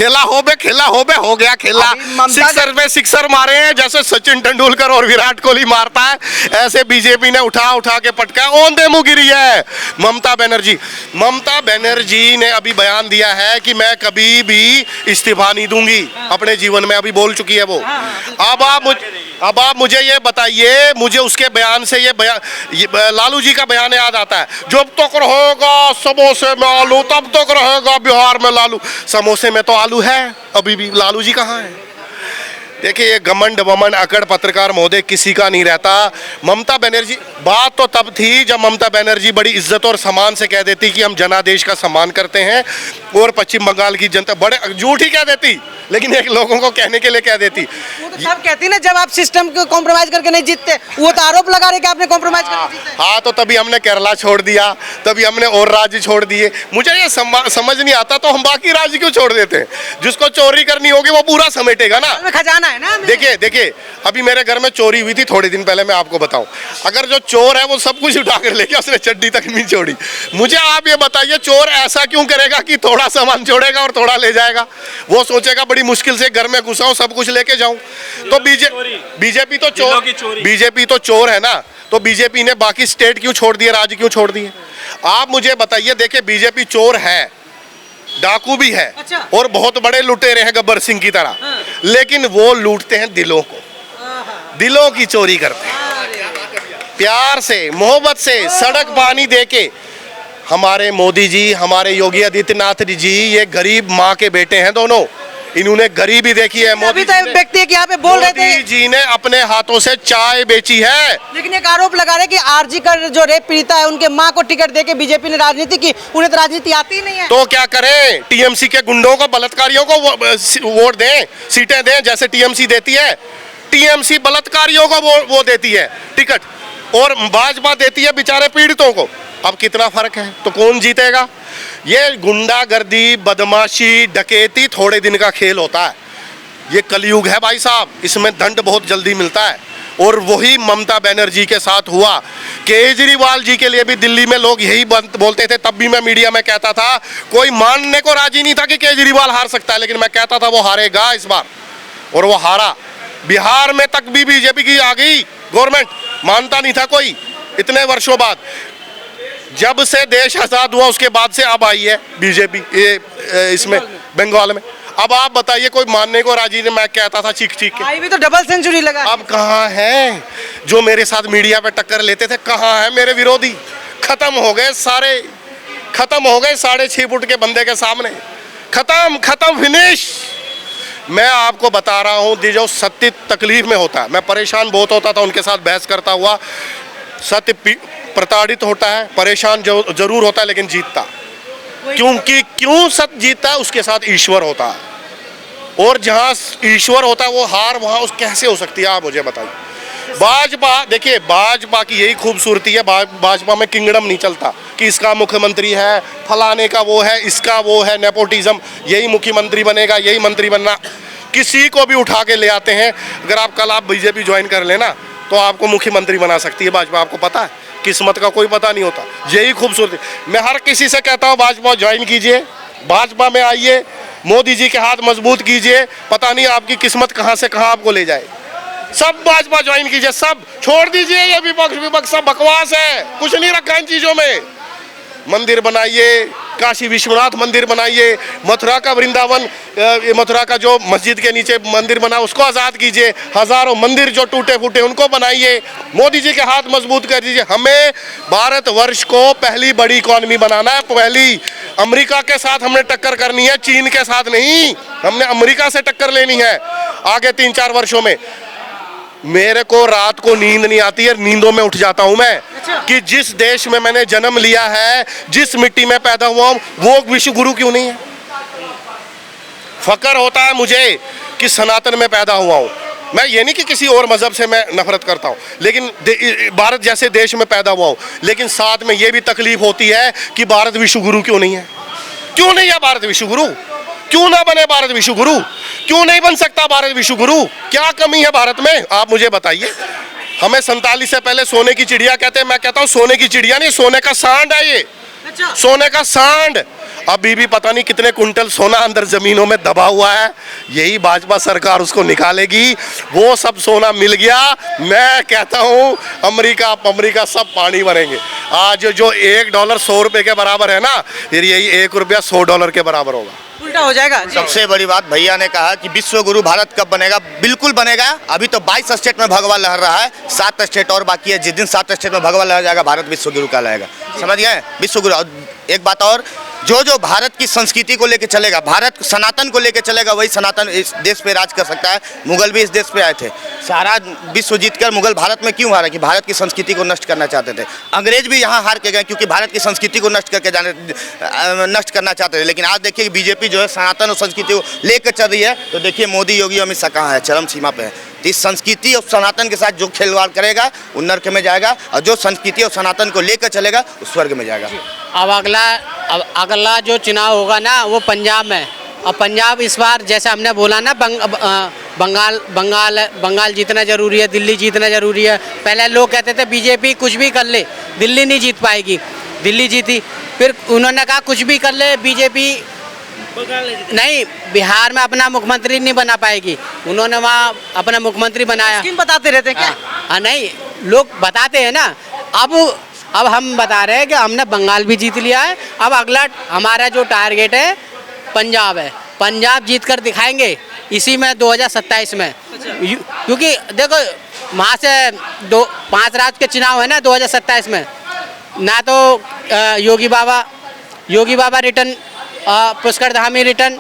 खेला हो गया खेला। सिक्सर पे सिक्सर मारे हैं जैसे सचिन तेंदुलकर और विराट कोहली मारता है, ऐसे बीजेपी ने उठा के पटका ओंधे मुंह गिरी है ममता बनर्जी ने अभी बयान दिया है कि मैं कभी भी इस्तीफा नहीं दूंगी अपने जीवन में, अभी बोल चुकी है वो। अब आप मुझे ये बताइए, मुझे उसके बयान से ये लालू जी का बयान याद आता है, जब तक रहेगा समोसे में आलू तब तक रहेगा बिहार में लालू। समोसे में तो आलू है अभी भी, लालू जी कहाँ है? देखिए ये घमंड वमंड अकड़ पत्रकार महोदय किसी का नहीं रहता। ममता बनर्जी, बात तो तब थी जब ममता बनर्जी बड़ी इज्जत और सम्मान से कह देती कि हम जनादेश का सम्मान करते हैं और पश्चिम बंगाल की जनता, बड़े झूठ ही कह देती, लेकिन एक लोगों को कहने के लिए कह देती। वो तो सब कहती ना जब आप सिस्टम को कॉम्प्रोमाइज करके नहीं जीतते, वो तो आरोप लगा रहे कि आपने कॉम्प्रोमाइज करके जीते। हाँ, तो तभी हमने केरला छोड़ दिया, तभी हमने और राज्य छोड़ दिए। मुझे ये समझ नहीं आता तो हम बाकी राज्य क्यों छोड़ देते हैं? जिसको चोरी करनी होगी वो पूरा समेटेगा ना। खजाना है ना। देखिए अभी मेरे घर में चोरी हुई थी थोड़े दिन पहले, मैं आपको बताऊं, अगर जो चोर है वो सब कुछ उठा कर ले गया, उसने चड्डी तक नहीं छोड़ी। मुझे आप ये बताइए चोर ऐसा क्यों करेगा कि थोड़ा सामान छोड़ेगा और थोड़ा ले जाएगा? वो सोचेगा बड़ी मुश्किल से घर में घुसाऊं, सब कुछ लेके जाऊं। तो बीजेपी तो चोर है ना, तो बीजेपी ने बाकी स्टेट क्यों छोड़ दिए, राज्य क्यों छोड़ दिए? आप मुझे बताइए। देखिए बीजेपी चोर है, डाकू भी है, अच्छा। और बहुत बड़े लुटेरे हैं गब्बर सिंह की तरह, लेकिन वो लूटते हैं दिलों को, दिलों की चोरी करते हैं प्यार से, मोहब्बत से, सड़क पानी देके। हमारे मोदी जी, हमारे योगी आदित्यनाथ जी, ये गरीब माँ के बेटे हैं दोनों, इन्होंने गरीबी देखी है। अभी तो एक व्यक्ति है कि यहाँ पे बोल रहे थे मोदी जी ने अपने हाथों से चाय बेची है, लेकिन एक आरोप लगा रहे कि आरजी का जो रेप पीड़िता है उनके माँ को टिकट देके बीजेपी ने राजनीति की, उन्हें तो राजनीति आती ही नहीं है। तो क्या करें? टीएमसी के गुंडों को, बलात्कारियों को वोट दें, सीटें दें, जैसे टीएमसी देती है। टीएमसी बलात्कारियों को वो देती है टिकट, और भाजपा देती है बेचारे पीड़ितों को। अब कितना फर्क है? तो कौन जीतेगा? ये गुंडागर्दी, बदमाशी, डकैती थोड़े दिन का खेल होता है। ये कलयुग है भाई साहब, इसमें दंड बहुत जल्दी मिलता है। और वही ममता बनर्जी के साथ हुआ। केजरीवाल जी के लिए भी दिल्ली में लोग यही बोलते थे, तब भी मैं मीडिया में कहता था, कोई मानने को राजी नहीं था कि केजरीवाल हार सकता है, लेकिन मैं कहता था वो हारेगा इस बार, और वो हारा। बिहार में तक भी बीजेपी की आ गई गवर्नमेंट, मानता नहीं था कोई इतने वर्षों बाद। जब से देश आजाद हुआ उसके बाद से अब आई है बीजेपी इसमें बंगाल में। अब आप बताइए, कोई मानने को राजी नहीं। मैं कहता था चीख के, आई भी तो डबल सेंचुरी लगा। अब कहाँ है जो मेरे साथ मीडिया पे टक्कर लेते थे? कहाँ है मेरे विरोधी? खत्म हो गए सारे, खत्म हो गए 6.5 फुट के बंदे के सामने, खत्म फिनिश। मैं आपको बता रहा हूँ, जो सत्य तकलीफ में होता है, मैं परेशान बहुत होता था उनके साथ बहस करता हुआ। सत्य प्रताड़ित होता है, परेशान जरूर होता है, लेकिन जीतता। क्योंकि क्यों सत्य जीतता है? उसके साथ ईश्वर होता है, और जहाँ ईश्वर होता है वो हार वहाँ उस कैसे हो सकती है? आप मुझे बताइए। भाजपा, देखिए भाजपा की यही खूबसूरती है, भाजपा में किंगडम नहीं चलता कि इसका मुख्यमंत्री है, फलाने का वो है, इसका वो है, नेपोटिज्म, यही मुख्यमंत्री बनेगा, यही मंत्री बनना। किसी को भी उठा के ले आते हैं। अगर आप कल बीजेपी ज्वाइन कर लेना तो आपको मुख्यमंत्री बना सकती है भाजपा, आपको पता है। किस्मत का कोई पता नहीं होता, यही खूबसूरती। मैं हर किसी से कहता हूँ भाजपा ज्वाइन कीजिए, भाजपा में आइए, मोदी जी के हाथ मजबूत कीजिए, पता नहीं आपकी किस्मत कहाँ से कहाँ आपको ले जाए। सब भाजपा ज्वाइन कीजिए, सब छोड़ दीजिए ये विपक्ष सब बकवास है, कुछ नहीं रखा इन चीजों में। मंदिर बनाइए, काशी विश्वनाथ मंदिर बनाइए, मथुरा का वृंदावन, मथुरा का जो मस्जिद के नीचे मंदिर बना उसको आज़ाद कीजिए, हजारों मंदिर जो टूटे फूटे उनको बनाइए, मोदी जी के हाथ मजबूत कर दीजिए। हमें भारतवर्ष को पहली बड़ी इकॉनमी बनाना है, पहली अमेरिका के साथ हमने टक्कर करनी है, चीन के साथ नहीं, हमने अमेरिका से टक्कर लेनी है आगे 3-4 वर्षों में। मेरे को रात को नींद नहीं आती है, नींदों में उठ जाता हूं मैं कि जिस देश में मैंने जन्म लिया है, जिस मिट्टी में पैदा हुआ हूं, वो विश्व गुरु क्यों नहीं है? फक्र होता है मुझे कि सनातन में पैदा हुआ हूं। मैं ये नहीं कि किसी और मजहब से मैं नफरत करता हूं, लेकिन भारत जैसे देश में पैदा हुआ हूं, लेकिन साथ में ये भी तकलीफ होती है कि भारत विश्व गुरु क्यों नहीं है? क्यों नहीं है भारत विश्व गुरु? क्यों ना बने भारत विश्व गुरु? क्यों नहीं बन सकता भारत विश्व गुरु? क्या कमी है भारत में? आप मुझे बताइए। हमें 47 से पहले सोने की चिड़िया कहते हैं, मैं कहता हूँ सोने की चिड़िया नहीं, सोने का सांड है ये, सोने का सांड। अभी भी पता नहीं कितने कुंटल सोना अंदर जमीनों में दबा हुआ है। यही भाजपा सरकार उसको निकालेगी। वो सब सोना मिल गया, मैं कहता हूँ अमेरिका सब पानी भरेंगे। आज जो $1 100 रुपए के बराबर है ना, फिर यही $1 $100 के बराबर होगा। उल्टा हो जाएगा जी। सबसे बड़ी बात भैया ने कहा कि विश्व गुरु भारत कब बनेगा, बिल्कुल बनेगा। अभी तो 22 स्टेट में भगवा लहर रहा है, 7 स्टेट और बाकी है। जिस दिन 7 स्टेट में भगवा लहर जाएगा, भारत विश्व गुरु कहलाएगा। समझ गए? विश्व गुरु। एक बात और, जो भारत की संस्कृति को लेकर चलेगा, भारत सनातन को लेकर चलेगा, वही सनातन इस देश पे राज कर सकता है। मुगल भी इस देश पे आए थे, सारा विश्व जीतकर मुगल भारत में क्यों हारे? कि भारत की संस्कृति को नष्ट करना चाहते थे। अंग्रेज भी यहाँ हार के गए क्योंकि भारत की संस्कृति को नष्ट करना चाहते थे। लेकिन आज देखिए बीजेपी जो है सनातन और संस्कृति को लेकर चल रही है, तो देखिए मोदी योगी अमित शाह कहाँ है, चरम सीमा पे है। तो इस संस्कृति और सनातन के साथ जो खिलवाड़ करेगा वो नर्क में जाएगा, और जो संस्कृति और सनातन को लेकर चलेगा वो स्वर्ग में जाएगा। अब अगला जो चुनाव होगा ना, वो पंजाब में। और पंजाब इस बार जैसे हमने बोला ना, बंगाल जीतना जरूरी है, दिल्ली जीतना जरूरी है। पहले लोग कहते थे बीजेपी कुछ भी कर ले दिल्ली नहीं जीत पाएगी, दिल्ली जीती। फिर उन्होंने कहा कुछ भी कर ले बीजेपी नहीं, बिहार में अपना मुख्यमंत्री नहीं बना पाएगी। उन्होंने वहाँ अपना मुख्यमंत्री बनाया। स्कीम बताते रहते हैं क्या? हाँ नहीं, लोग बताते हैं ना। अब हम बता रहे हैं कि हमने बंगाल भी जीत लिया है। अब अगला हमारा जो टारगेट है पंजाब है। पंजाब जीत कर दिखाएंगे इसी में 2027 में। क्योंकि देखो वहाँ से 5 राज्य के चुनाव है ना 2027 में। ना तो योगी बाबा रिटर्न, पुष्कर धामी रिटर्न,